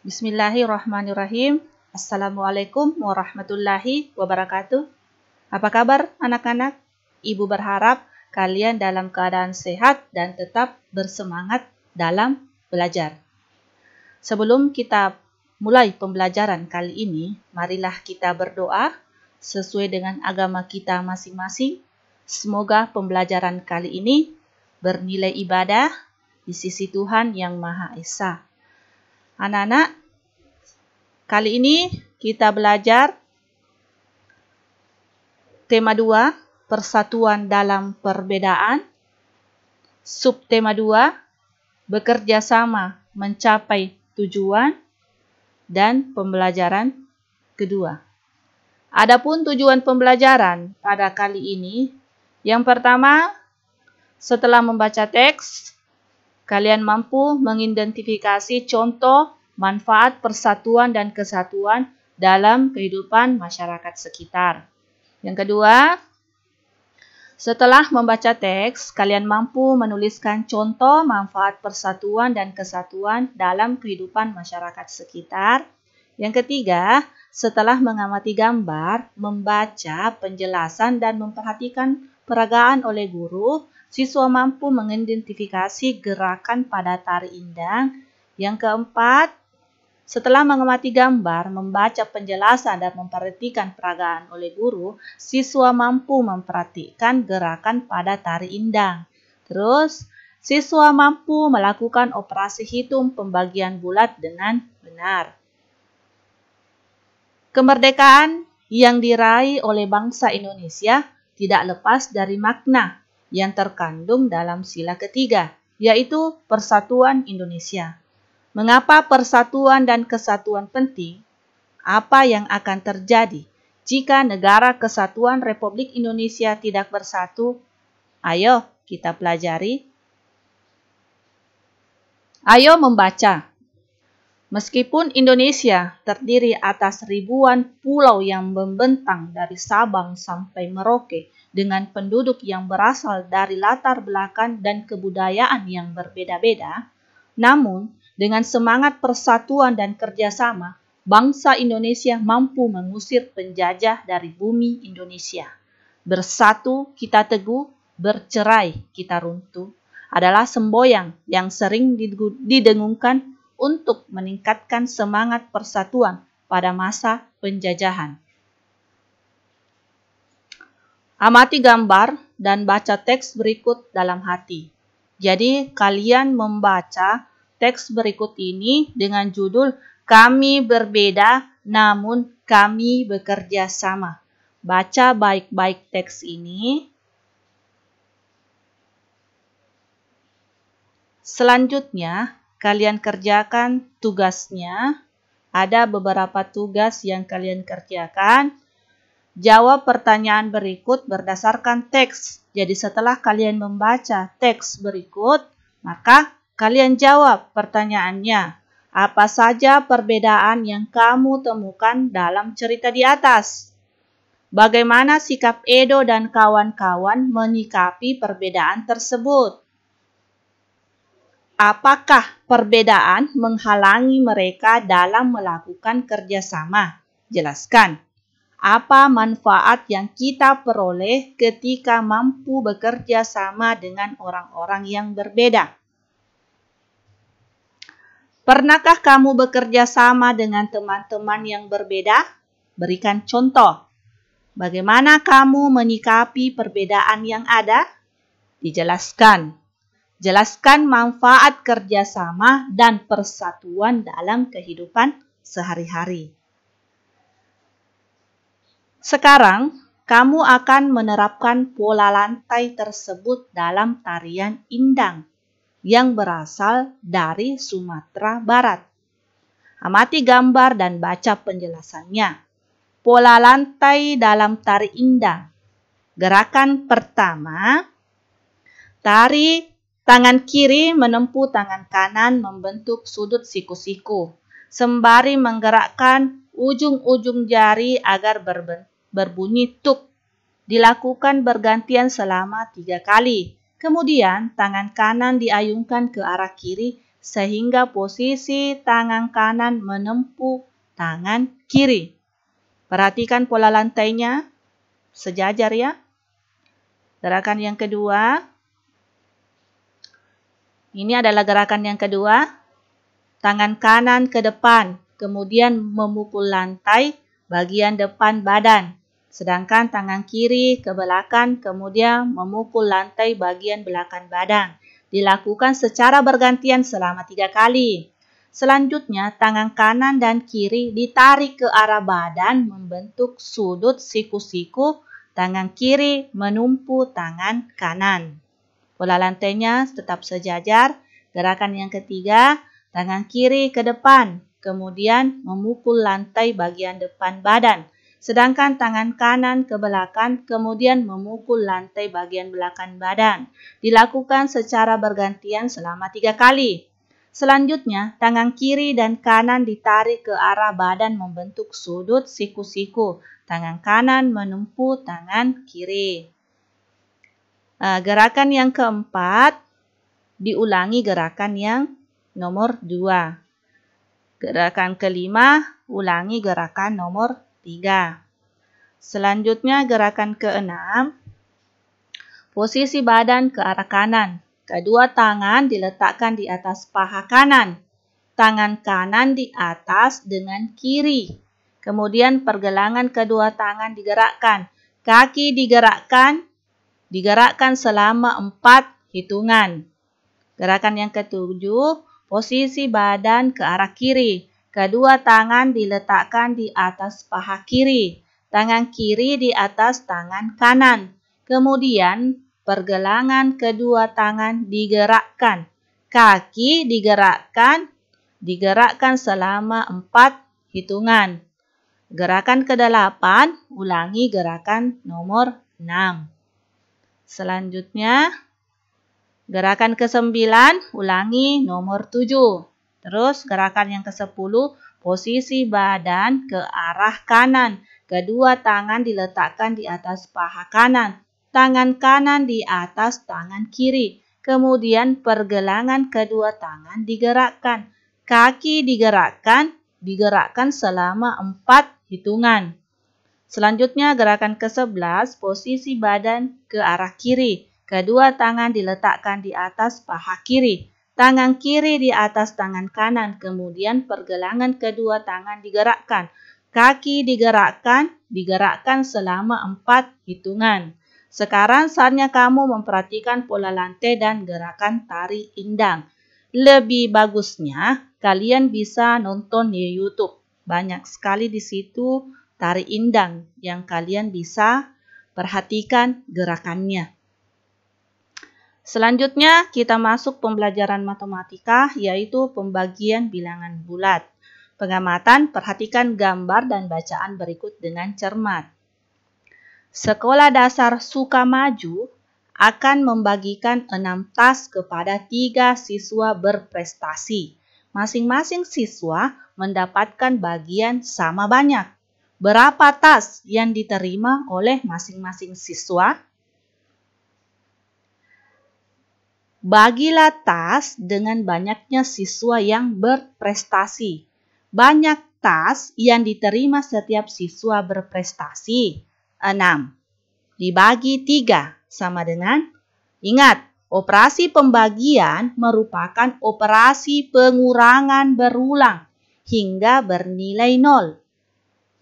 Bismillahirrahmanirrahim. Assalamualaikum warahmatullahi wabarakatuh. Apa kabar anak-anak? Ibu berharap kalian dalam keadaan sehat dan tetap bersemangat dalam belajar. Sebelum kita mulai pembelajaran kali ini, marilah kita berdoa sesuai dengan agama kita masing-masing. Semoga pembelajaran kali ini bernilai ibadah di sisi Tuhan Yang Maha Esa. Anak-anak, kali ini kita belajar tema 2, persatuan dalam perbedaan. Subtema 2, bekerja sama mencapai tujuan. Dan pembelajaran kedua. Adapun tujuan pembelajaran pada kali ini, yang pertama, setelah membaca teks, kalian mampu mengidentifikasi contoh manfaat persatuan dan kesatuan dalam kehidupan masyarakat sekitar. Yang kedua, setelah membaca teks, kalian mampu menuliskan contoh manfaat persatuan dan kesatuan dalam kehidupan masyarakat sekitar. Yang ketiga, setelah mengamati gambar, membaca penjelasan dan memperhatikan peragaan oleh guru, siswa mampu mengidentifikasi gerakan pada tari indang. Yang keempat, setelah mengamati gambar, membaca penjelasan dan memperhatikan peragaan oleh guru, siswa mampu memperhatikan gerakan pada tari indang. Terus, siswa mampu melakukan operasi hitung pembagian bulat dengan benar. Kemerdekaan yang diraih oleh bangsa Indonesia tidak lepas dari makna yang terkandung dalam sila ketiga, yaitu Persatuan Indonesia. Mengapa persatuan dan kesatuan penting? Apa yang akan terjadi jika negara kesatuan Republik Indonesia tidak bersatu? Ayo kita pelajari. Ayo membaca. Meskipun Indonesia terdiri atas ribuan pulau yang membentang dari Sabang sampai Merauke dengan penduduk yang berasal dari latar belakang dan kebudayaan yang berbeda-beda, namun dengan semangat persatuan dan kerjasama, bangsa Indonesia mampu mengusir penjajah dari bumi Indonesia. Bersatu kita teguh, bercerai kita runtuh adalah semboyan yang sering didengungkan untuk meningkatkan semangat persatuan pada masa penjajahan. Amati gambar dan baca teks berikut dalam hati. Jadi kalian membaca teks berikut ini dengan judul Kami Berbeda Namun Kami Bekerja Sama. Baca baik-baik teks ini. Selanjutnya, kalian kerjakan tugasnya. Ada beberapa tugas yang kalian kerjakan. Jawab pertanyaan berikut berdasarkan teks. Jadi setelah kalian membaca teks berikut, maka kalian jawab pertanyaannya. Apa saja perbedaan yang kamu temukan dalam cerita di atas? Bagaimana sikap Edo dan kawan-kawan menyikapi perbedaan tersebut? Apakah perbedaan menghalangi mereka dalam melakukan kerjasama? Jelaskan. Apa manfaat yang kita peroleh ketika mampu bekerja sama dengan orang-orang yang berbeda? Pernahkah kamu bekerja sama dengan teman-teman yang berbeda? Berikan contoh. Bagaimana kamu menyikapi perbedaan yang ada? Dijelaskan. Jelaskan manfaat kerjasama dan persatuan dalam kehidupan sehari-hari. Sekarang, kamu akan menerapkan pola lantai tersebut dalam tarian indang yang berasal dari Sumatera Barat. Amati gambar dan baca penjelasannya. Pola lantai dalam tari indang. Gerakan pertama, tari tangan kiri menempuh tangan kanan membentuk sudut siku-siku, sembari menggerakkan ujung-ujung jari agar berbunyi tuk. Dilakukan bergantian selama 3 kali. Kemudian tangan kanan diayunkan ke arah kiri sehingga posisi tangan kanan menempuh tangan kiri. Perhatikan pola lantainya, sejajar ya. Gerakan yang kedua. Ini adalah gerakan yang kedua. Tangan kanan ke depan, kemudian memukul lantai bagian depan badan. Sedangkan tangan kiri ke belakang, kemudian memukul lantai bagian belakang badan. Dilakukan secara bergantian selama 3 kali. Selanjutnya, tangan kanan dan kiri ditarik ke arah badan membentuk sudut siku-siku. Tangan kiri menumpu tangan kanan. Pola lantainya tetap sejajar. Gerakan yang ketiga, tangan kiri ke depan, kemudian memukul lantai bagian depan badan. Sedangkan tangan kanan ke belakang, kemudian memukul lantai bagian belakang badan. Dilakukan secara bergantian selama 3 kali. Selanjutnya, tangan kiri dan kanan ditarik ke arah badan membentuk sudut siku-siku. Tangan kanan menempuh tangan kiri. Gerakan yang keempat, diulangi gerakan yang nomor 2. Gerakan kelima, ulangi gerakan nomor 3. Selanjutnya gerakan keenam, posisi badan ke arah kanan. Kedua tangan diletakkan di atas paha kanan. Tangan kanan di atas dengan kiri. Kemudian pergelangan kedua tangan digerakkan. Kaki digerakkan selama 4 hitungan. Gerakan yang ketujuh, posisi badan ke arah kiri. Kedua tangan diletakkan di atas paha kiri. Tangan kiri di atas tangan kanan. Kemudian pergelangan kedua tangan digerakkan. Kaki digerakkan selama 4 hitungan. Gerakan ke-8, ulangi gerakan nomor 6. Selanjutnya, gerakan ke-9, ulangi nomor 7. Terus gerakan yang ke-10, posisi badan ke arah kanan. Kedua tangan diletakkan di atas paha kanan. Tangan kanan di atas tangan kiri. Kemudian pergelangan kedua tangan digerakkan. Kaki digerakkan selama 4 hitungan. Selanjutnya gerakan ke-11, posisi badan ke arah kiri. Kedua tangan diletakkan di atas paha kiri. Tangan kiri di atas tangan kanan. Kemudian pergelangan kedua tangan digerakkan. Kaki digerakkan selama 4 hitungan. Sekarang saatnya kamu memperhatikan pola lantai dan gerakan tari indang. Lebih bagusnya kalian bisa nonton di YouTube. Banyak sekali di situ tari indang yang kalian bisa perhatikan gerakannya. Selanjutnya kita masuk pembelajaran matematika, yaitu pembagian bilangan bulat. Pengamatan, perhatikan gambar dan bacaan berikut dengan cermat. Sekolah Dasar Sukamaju akan membagikan 6 tas kepada 3 siswa berprestasi. Masing-masing siswa mendapatkan bagian sama banyak. Berapa tas yang diterima oleh masing-masing siswa? Bagilah tas dengan banyaknya siswa yang berprestasi. Banyak tas yang diterima setiap siswa berprestasi. 6. Dibagi 3 sama dengan, ingat, operasi pembagian merupakan operasi pengurangan berulang hingga bernilai 0.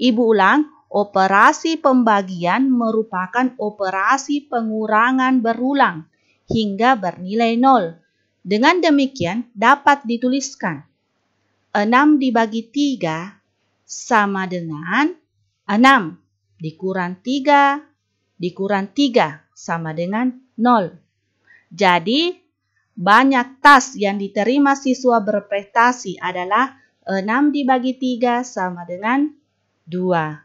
Ibu ulang, operasi pembagian merupakan operasi pengurangan berulang hingga bernilai 0. Dengan demikian dapat dituliskan 6 dibagi 3 sama dengan 6 dikurang 3 sama dengan 0. Jadi, banyak tas yang diterima siswa berprestasi adalah 6 dibagi 3 sama dengan 2.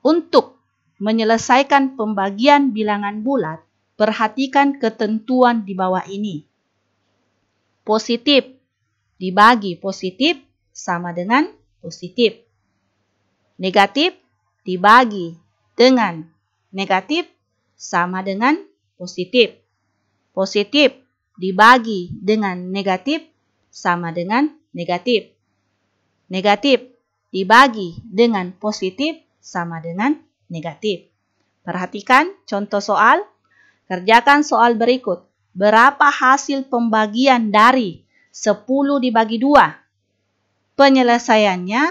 Untuk menyelesaikan pembagian bilangan bulat, perhatikan ketentuan di bawah ini. Positif dibagi positif sama dengan positif. Negatif dibagi dengan negatif sama dengan positif. Positif dibagi dengan negatif sama dengan negatif. Negatif dibagi dengan positif sama dengan negatif. Perhatikan contoh soal. Kerjakan soal berikut. Berapa hasil pembagian dari 10 dibagi 2? Penyelesaiannya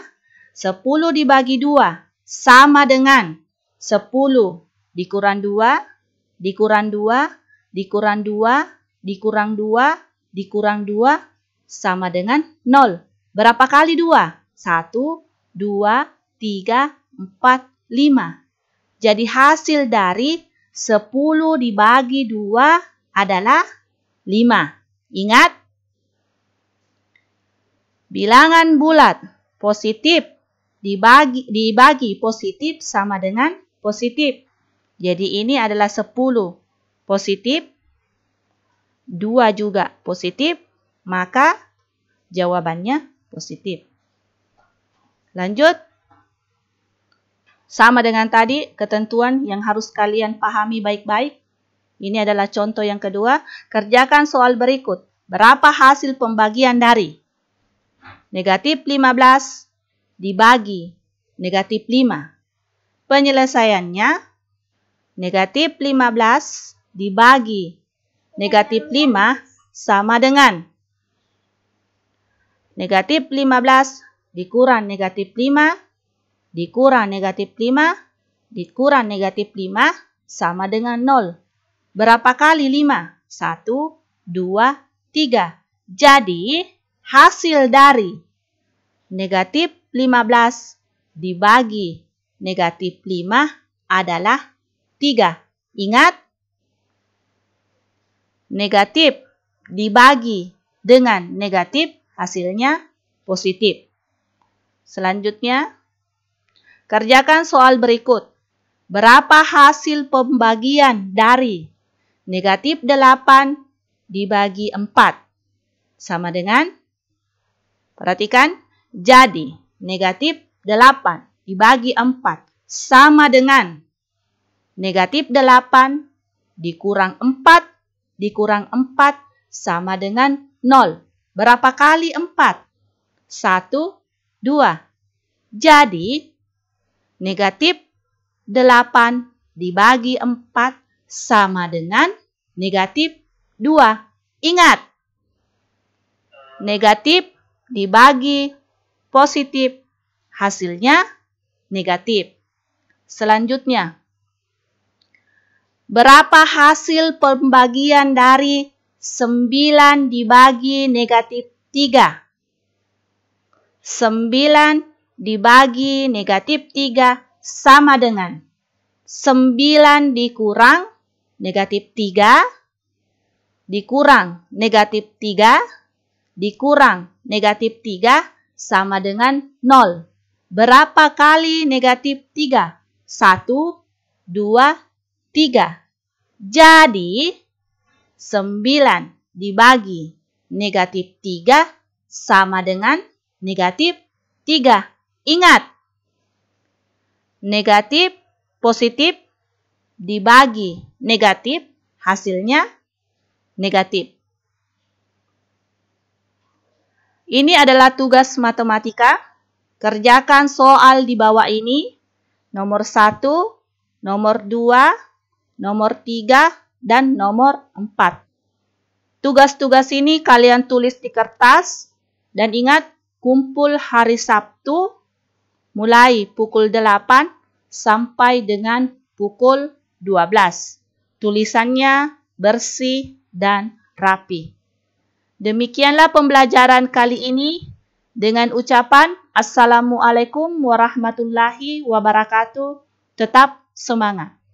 10 dibagi 2 sama dengan 10 dikurang 2, dikurang 2, dikurang 2, dikurang 2, dikurang 2 sama dengan 0. Berapa kali 2? 1, 2, 3, 4, 5. Jadi hasil dari 10 dibagi 2 adalah 5. Ingat, bilangan bulat positif dibagi positif sama dengan positif. Jadi ini adalah 10 positif, 2 juga positif, maka jawabannya positif. Lanjut. Sama dengan tadi, ketentuan yang harus kalian pahami baik-baik. Ini adalah contoh yang kedua. Kerjakan soal berikut. Berapa hasil pembagian dari negatif 15 dibagi negatif 5? Penyelesaiannya, negatif 15 dibagi negatif 5 sama dengan negatif 15 dikurang negatif 5 dikurang negatif 5, dikurang negatif 5, sama dengan 0. Berapa kali 5? 1, 2, 3. Jadi, hasil dari negatif 15 dibagi negatif 5 adalah 3. Ingat, negatif dibagi dengan negatif, hasilnya positif. Selanjutnya, kerjakan soal berikut. Berapa hasil pembagian dari negatif 8 dibagi 4? Sama dengan, perhatikan, jadi negatif 8 dibagi 4 sama dengan negatif 8 dikurang 4 dikurang 4 sama dengan 0. Berapa kali 4? 1, 2. Jadi, negatif 8 dibagi 4 sama dengan negatif 2. Ingat, negatif dibagi positif, hasilnya negatif. Selanjutnya, berapa hasil pembagian dari 9 dibagi negatif 3? 9 dibagi negatif 3 sama dengan 9 dikurang negatif 3, dikurang negatif 3, dikurang negatif 3 sama dengan 0. Berapa kali negatif 3? 1, 2, 3. Jadi, 9 dibagi negatif 3 sama dengan negatif 3. Ingat, negatif positif dibagi negatif, hasilnya negatif. Ini adalah tugas matematika. Kerjakan soal di bawah ini. Nomor 1, nomor 2, nomor 3, dan nomor 4. Tugas-tugas ini kalian tulis di kertas. Dan ingat, kumpul hari Sabtu mulai pukul 8 sampai dengan pukul 12. Tulisannya bersih dan rapi. Demikianlah pembelajaran kali ini dengan ucapan Assalamualaikum warahmatullahi wabarakatuh. Tetap semangat.